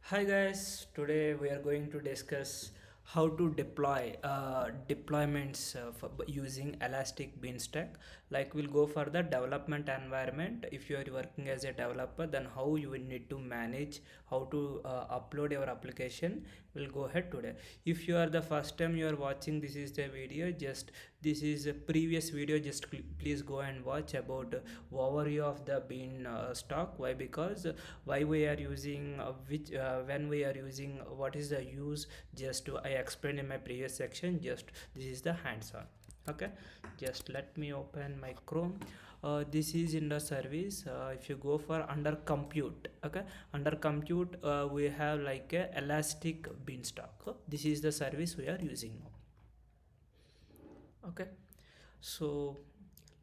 Hi guys, today we are going to discuss how to deploy deployments using Elastic Beanstalk. Like we'll go for the development environment. If you are working as a developer, then how you will need to manage, how to upload your application. We'll go ahead today. If you are the first time you are watching, this is the video. Just this is a previous video. Just please go and watch about overview of the bean stock. Why? Because why we are using which when we are using what is the use, just to I explained in my previous section. Just this is the hands-on. Okay, just let me open my Chrome. This is in the service. If you go for under compute, okay, under compute we have like a Elastic Beanstalk. This is the service we are using now. Okay, so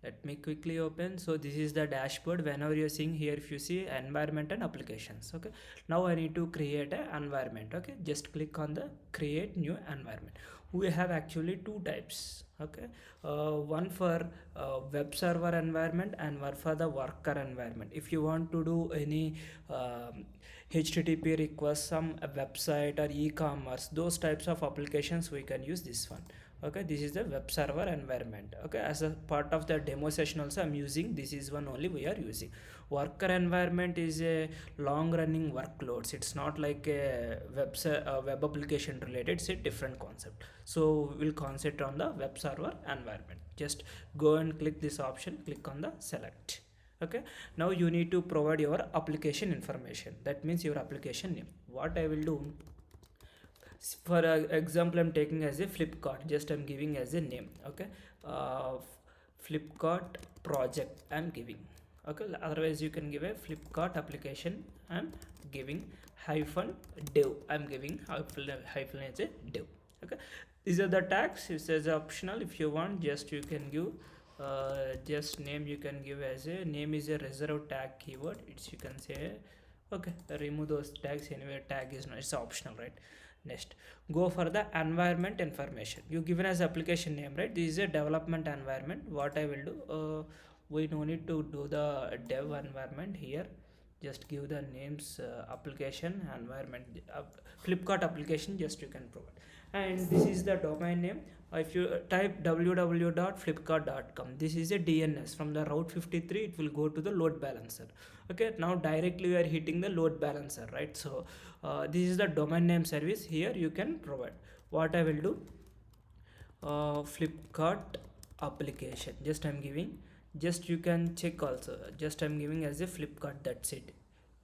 let me quickly open. So this is the dashboard. Whenever you're seeing here, if you see environment and applications, okay, now I need to create an environment. Okay, just click on the create new environment. We have actually two types. Okay, one for web server environment and one for the worker environment. If you want to do any http request, some website or e-commerce, those types of applications, we can use this one. Okay, this is the web server environment. Okay, as a part of the demo session also I'm using this is one only we are using. Worker environment is a long running workloads. It's not like a web application related. It's a different concept. So we'll concentrate on the web server environment. Just go and click this option, click on the select. Okay, now you need to provide your application information. That means your application name. What I will do, for example, I'm taking as a Flipkart. Just I'm giving as a name. Okay, uh, Flipkart project I'm giving. Okay, otherwise you can give a Flipkart application. I'm giving hyphen dev. I'm giving hyphen as a dev. Okay, these are the tags. It says optional. If you want, just you can give just name. You can give as a name is a reserved tag keyword. It's you can say okay, remove those tags. Anyway, tag is not, it's optional, right? Next, go for the environment information. You given as application name, right? This is a development environment. What I will do, we no need to do the dev environment here. Just give the names, application environment, Flipkart application, just you can provide. And this is the domain name. If you type www.flipkart.com, this is a DNS. From the route 53 it will go to the load balancer. Okay, now directly we are hitting the load balancer, right? So this is the domain name service. Here you can provide. What I will do, Flipkart application, just I'm giving, just you can check also, just I'm giving as a Flipkart, that's it.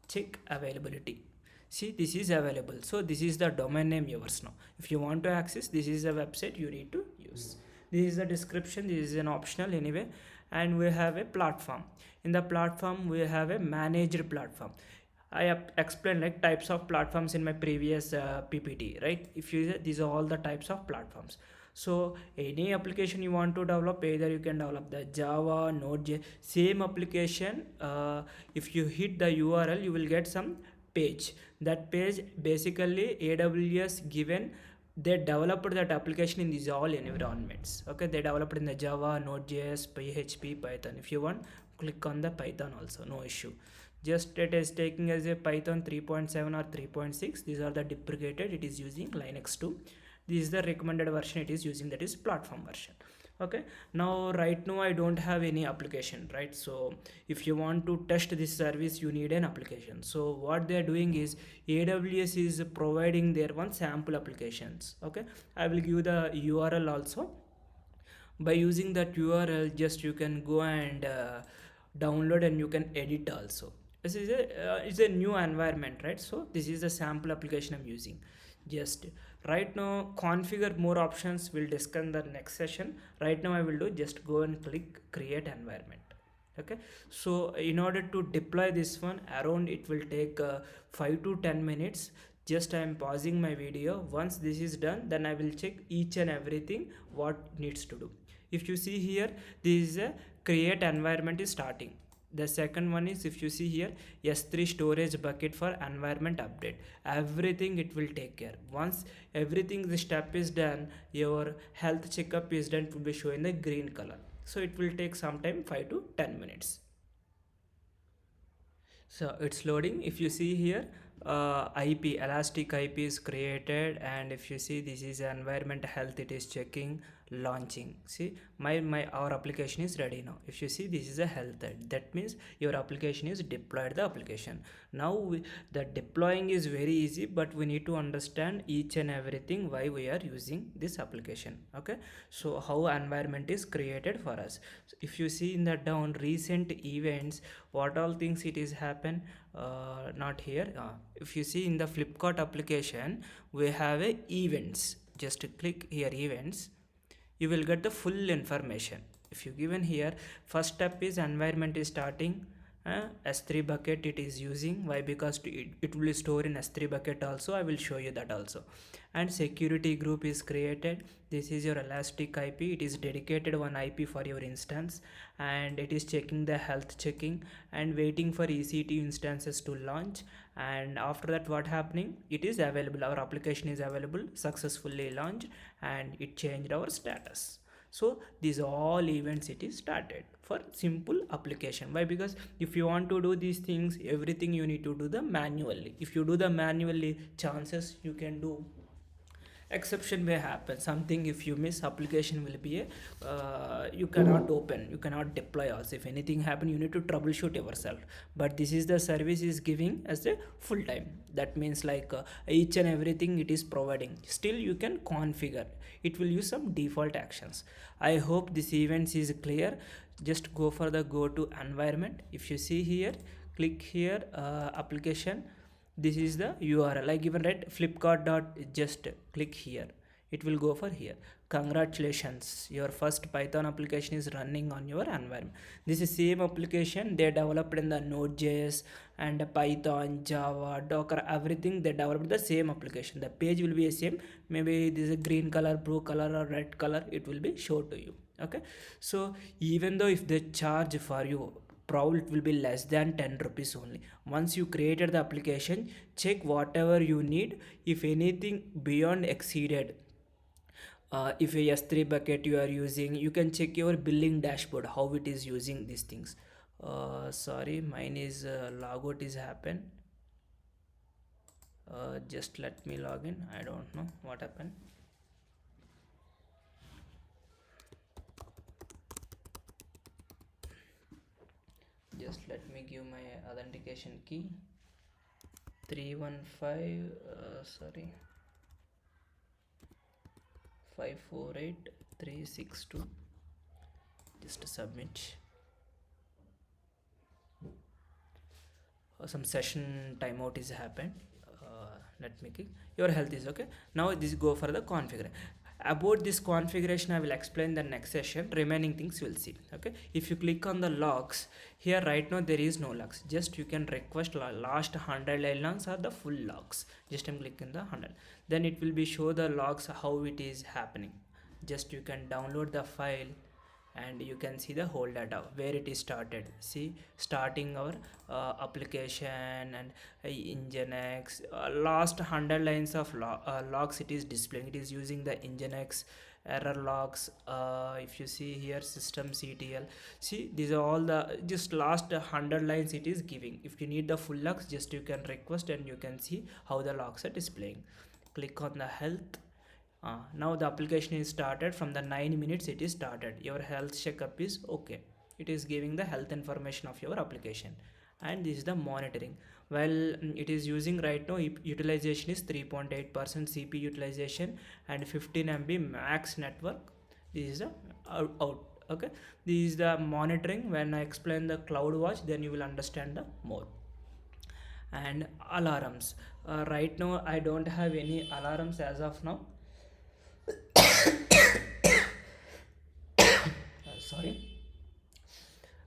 Check availability. See, this is available. So this is the domain name yours. Now if you want to access, this is a website you need to use. This is the description. This is an optional anyway. And we have a platform. In the platform we have a managed platform. I have explained like types of platforms in my previous PPT, right? If you, these are all the types of platforms. So any application you want to develop, either you can develop the Java, Node.js, same application. If you hit the URL, you will get some page. That page basically AWS given, they developed that application in these all environments. Okay, they developed in the Java, Node.js, PHP, Python. If you want, click on the Python also, no issue. Just it is taking as a Python 3.7 or 3.6. These are the deprecated. It is using Linux 2. This is the recommended version it is using, that is platform version. Okay, now right now I don't have any application, right? So if you want to test this service, you need an application. So what they are doing is AWS is providing their one sample applications. Okay, I will give the URL also. By using that URL, just you can go and download and you can edit also. This is a new environment, right? So this is a sample application I'm using. Just right now configure more options, we'll discuss in the next session. Right now I will do, just go and click create environment. Okay, so in order to deploy this one, around it will take 5 to 10 minutes. Just I am pausing my video. Once this is done, then I will check each and everything what needs to do. If you see here, this is a create environment is starting. The second one is, if you see here, S3 storage bucket for environment update. Everything it will take care. Once everything the step is done, your health checkup is done, it will be showing the green color. So it will take some time, 5 to 10 minutes. So it's loading. If you see here, IP, elastic IP is created, and if you see, this is environment health, it is checking, launching. See, my our application is ready now. If you see, this is a health, that means your application is deployed the application. Now the deploying is very easy, but we need to understand each and everything why we are using this application. Okay, so how environment is created for us. So if you see in the down recent events, what all things it is happen, not here. If you see in the Flipkart application, we have a events. Just click here events, you will get the full information. If you given here, first step is environment is starting, S3 bucket it is using. Why? Because it will store in S3 bucket also. I will show you that also. And security group is created. This is your elastic IP, it is dedicated one IP for your instance, and it is checking the health checking and waiting for EC2 instances to launch. And after that, what happening, it is available, our application is available, successfully launched, and it changed our status. So these all events it is started for simple application. Why? Because if you want to do these things, everything you need to do the manually. If you do the manually, chances you can do, exception may happen, something if you miss, application will be a you cannot open, you cannot deploy also. If anything happen, you need to troubleshoot yourself. But this is the service is giving as a full time, that means like each and everything it is providing. Still you can configure, it will use some default actions. I hope this events is clear. Just go for the go to environment. If you see here, click here, application, this is the URL I given, right? Flipkart dot, just click here, it will go for here. Congratulations, your first Python application is running on your environment. This is same application they developed in the Node.js and Python, Java, Docker, everything they developed the same application. The page will be the same, maybe this is a green color, blue color or red color, it will be shown to you. Okay, so even though if they charge for you, probably it will be less than 10 rupees only. Once you created the application, check whatever you need. If anything beyond exceeded, if a S3 bucket you are using, you can check your billing dashboard how it is using these things. Sorry, mine is logout is happen. Just let me log in, I don't know what happened. Just let me give my authentication key, 315 sorry 548362. Just submit. Some session timeout is happened. Let me click, your health is okay. Now this go for the configure. About this configuration I will explain the next session, remaining things we'll see. Okay, if you click on the logs here, right now there is no logs, just you can request last 100 lines or the full logs. Just I'm clicking the 100, then it will be show the logs how it is happening. Just you can download the file and you can see the whole data where it is started. See, starting our application and Nginx, last 100 lines of logs it is displaying. It is using the Nginx error logs. If you see here, systemctl, see these are all the just last 100 lines it is giving. If you need the full logs, just you can request and you can see how the logs are displaying. Click on the health. Now the application is started. From the 9 minutes it is started, your health checkup is okay, it is giving the health information of your application. And this is the monitoring. Well, it is using right now, utilization is 3.8% CPU utilization and 15 MB max network. This is the out. Okay, this is the monitoring. When I explain the CloudWatch, then you will understand the more. And alarms, right now I don't have any alarms as of now. Sorry,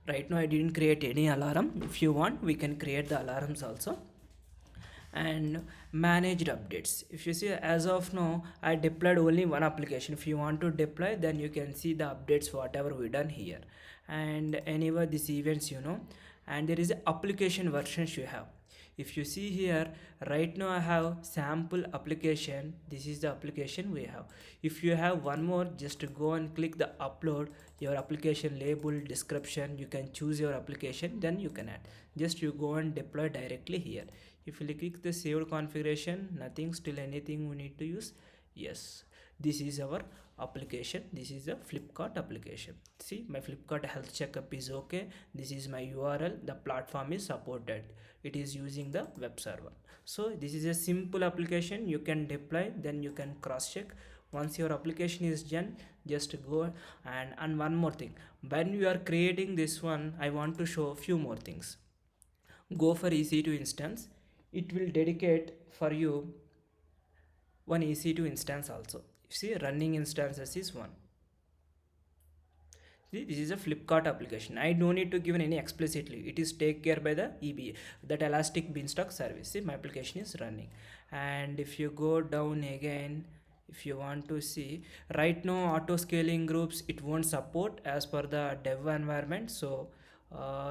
right now I didn't create any alarm. If you want, we can create the alarms also. And managed updates, if you see, as of now I deployed only one application. If you want to deploy, then you can see the updates whatever we done here. And anyway, these events, and there is a application versions you have. If you see here, right now I have sample application, this is the application we have. If you have one more, just go and click the upload your application label, description, you can choose your application, then you can add. Just you go and deploy directly here. If you click the saved configuration, nothing, still anything we need to use. Yes, this is our application. This is a Flipkart application. See, my Flipkart health checkup is okay. This is my URL. The platform is supported. It is using the web server. So this is a simple application you can deploy, then you can cross check. Once your application is done, just go. And one more thing, when you are creating this one, I want to show a few more things. Go for EC2 instance. It will dedicate for you one EC2 instance also. You see, running instances is one. See, this is a Flipkart application. I don't need to give any explicitly. It is take care by the EBA, that Elastic Beanstalk service. See, my application is running. And if you go down again, if you want to see, right now auto scaling groups, it won't support as per the dev environment. So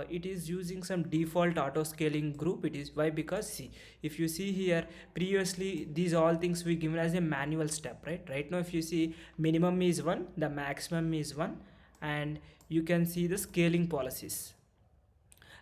it is using some default auto scaling group. It is why, because see, if you see here, previously these all things we given as a manual step, right now if you see, minimum is 1, the maximum is 1, and you can see the scaling policies.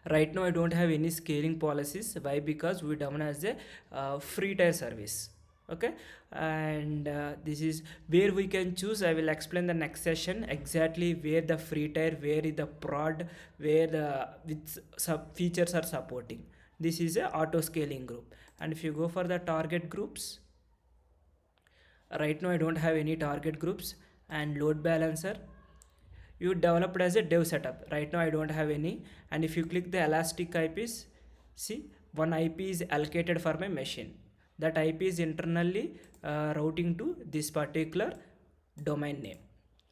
Right now I don't have any scaling policies. Why? Because we down as a free tier service. Okay, and this is where we can choose. I will explain the next session exactly where the free tier, where is the prod, where the which sub features are supporting. This is a auto scaling group. And if you go for the target groups, right now I don't have any target groups. And load balancer, you developed as a dev setup. Right now I don't have any. And if you click the elastic IPs, see, one IP is allocated for my machine. That IP is internally routing to this particular domain name.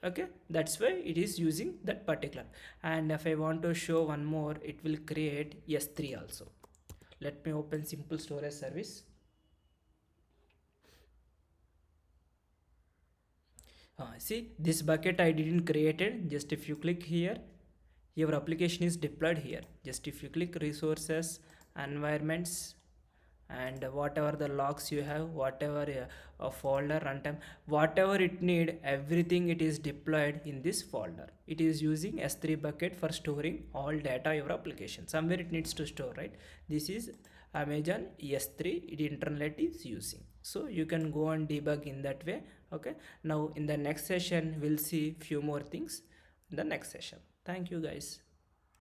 Okay, that's why it is using that particular. And if I want to show one more, it will create S3 also. Let me open simple storage service. See, this bucket I didn't create it. Just if you click here, your application is deployed here. Just if you click resources, environments, and whatever the logs you have, whatever a folder, runtime, whatever it need, everything it is deployed in this folder. It is using S3 bucket for storing all data your application. Somewhere it needs to store, right? This is Amazon S3, it internally is using. So you can go and debug in that way. Okay, now in the next session we'll see few more things in the next session. Thank you guys.